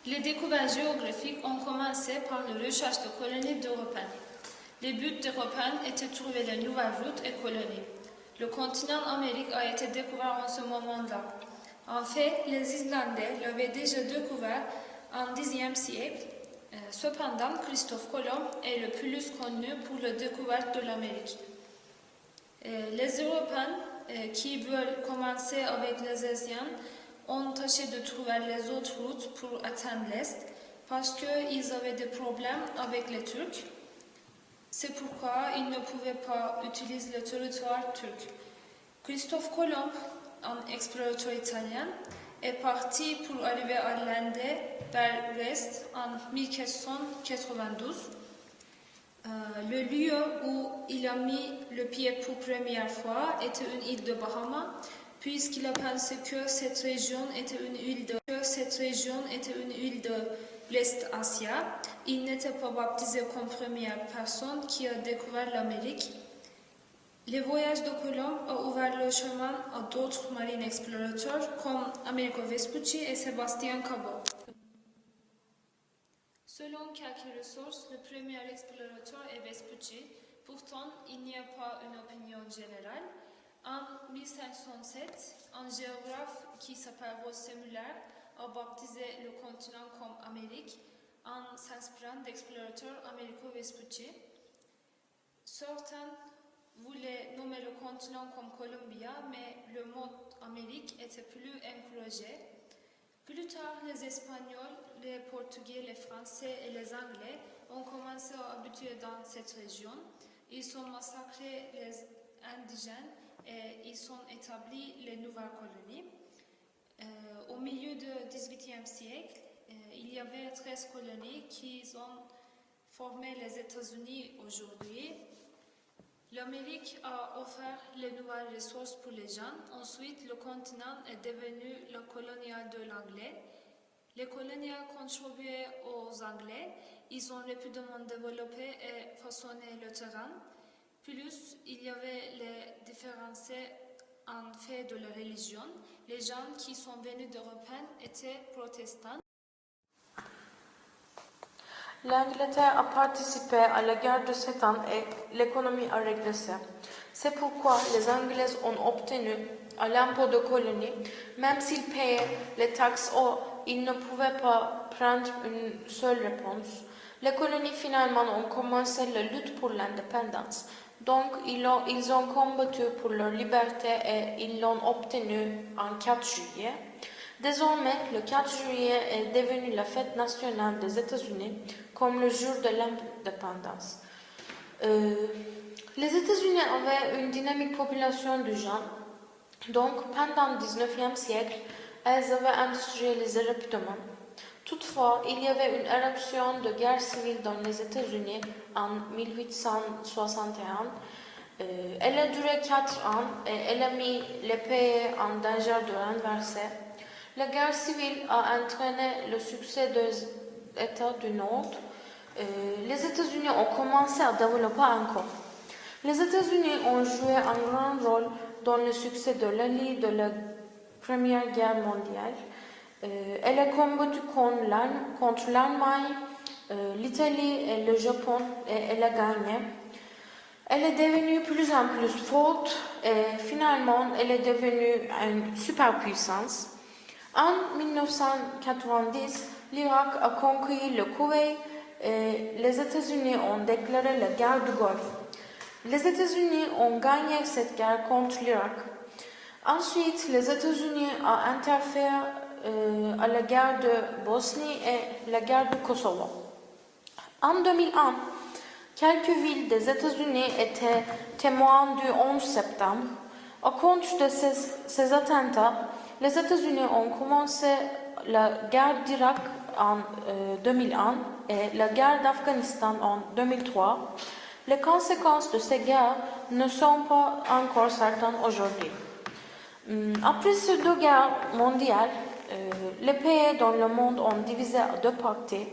Les découvertes géographiques ont commencé par la recherche de colonies d'Européens. Le but d'Européens était de trouver de nouvelles routes et colonies. Le continent Amérique a été découvert en ce moment-là. En fait, les Islandais l'avaient déjà découvert en Xe siècle. Cependant, Christophe Colomb est le plus connu pour la découverte de l'Amérique. Les Européens qui veulent commencer avec les Asiens ont tâché de trouver les autres routes pour atteindre l'Est parce qu'ils avaient des problèmes avec les Turcs. C'est pourquoi ils ne pouvaient pas utiliser le territoire turc. Christophe Colomb, un explorateur italien, est parti pour arriver à l'Inde vers l'Est en 1492. Le lieu où il a mis le pied pour la première fois était une île de Bahamas, puisqu'il a pensé que cette région était une île de l'Est Asia. Il n'était pas baptisé comme première personne qui a découvert l'Amérique. Les voyages de Colomb ont ouvert le chemin à d'autres marins explorateurs comme Amerigo Vespucci et Sébastien Cabot. Selon quelques ressources, le premier explorateur est Vespucci. Pourtant, il n'y a pas une opinion générale. En 1507, un géographe qui s'appelle Roger Muller a baptisé le continent comme Amérique en s'inspirant d'explorateurs Amerigo Vespucci. Certains voulaient nommer le continent comme Columbia, mais le mot Amérique était plus encouragé. Plus tard, les Espagnols, les Portugais, les Français et les Anglais ont commencé à habiter dans cette région. Ils ont massacré les indigènes et ils ont établi les nouvelles colonies. Au milieu du XVIIIe siècle, il y avait 13 colonies qui ont formé les États-Unis aujourd'hui. L'Amérique a offert les nouvelles ressources pour les gens. Ensuite, le continent est devenu le colonial de l'anglais. Les coloniaux contribuaient aux Anglais. Ils ont rapidement développé et façonné le terrain. Plus, il y avait les différences en fait de la religion. Les gens qui sont venus d'Europe étaient protestants. L'Angleterre a participé à la guerre de 7 ans et l'économie a régressé. C'est pourquoi les Anglais ont obtenu à l'impôt de colonie, même s'ils payaient les taxes hautes, ils ne pouvaient pas prendre une seule réponse. Les colonies finalement ont commencé la lutte pour l'indépendance. Donc ils ont combattu pour leur liberté et ils l'ont obtenu en 4 juillet. Désormais, le 4 juillet est devenu la fête nationale des États-Unis comme le jour de l'indépendance. Les États-Unis avaient une dynamique population de gens, donc pendant le 19e siècle, elles avaient industrialisé rapidement. Toutefois, il y avait une éruption de guerre civile dans les États-Unis en 1861. Elle a duré 4 ans et elle a mis les pays en danger de renverser. La guerre civile a entraîné le succès des États du Nord. Les États-Unis ont commencé à développer encore. Les États-Unis ont joué un grand rôle dans le succès de l'Allié de la Première Guerre mondiale. Elle a combattu contre l'Allemagne, l'Italie et le Japon et elle a gagné. Elle est devenue plus en plus forte et finalement elle est devenue une superpuissance. En 1990, l'Irak a conquis le Koweït et les États-Unis ont déclaré la guerre du Golfe. Les États-Unis ont gagné cette guerre contre l'Irak. Ensuite, les États-Unis ont interféré à la guerre de Bosnie et la guerre du Kosovo. En 2001, quelques villes des États-Unis étaient témoins du 11 septembre. À cause de ces attentats, les États-Unis ont commencé la guerre d'Irak en 2001 et la guerre d'Afghanistan en 2003. Les conséquences de ces guerres ne sont pas encore certaines aujourd'hui. Après ces 2 guerres mondiales, les pays dans le monde ont divisé en 2 parties.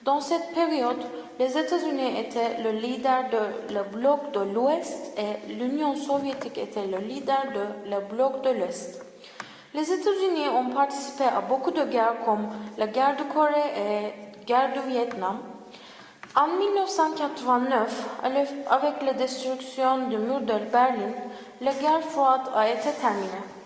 Dans cette période, les États-Unis étaient le leader de le bloc de l'Ouest et l'Union soviétique était le leader de le bloc de l'Est. Les États-Unis ont participé à beaucoup de guerres comme la guerre de Corée et la guerre du Vietnam. En 1989, avec la destruction du mur de Berlin, la guerre froide a été terminée.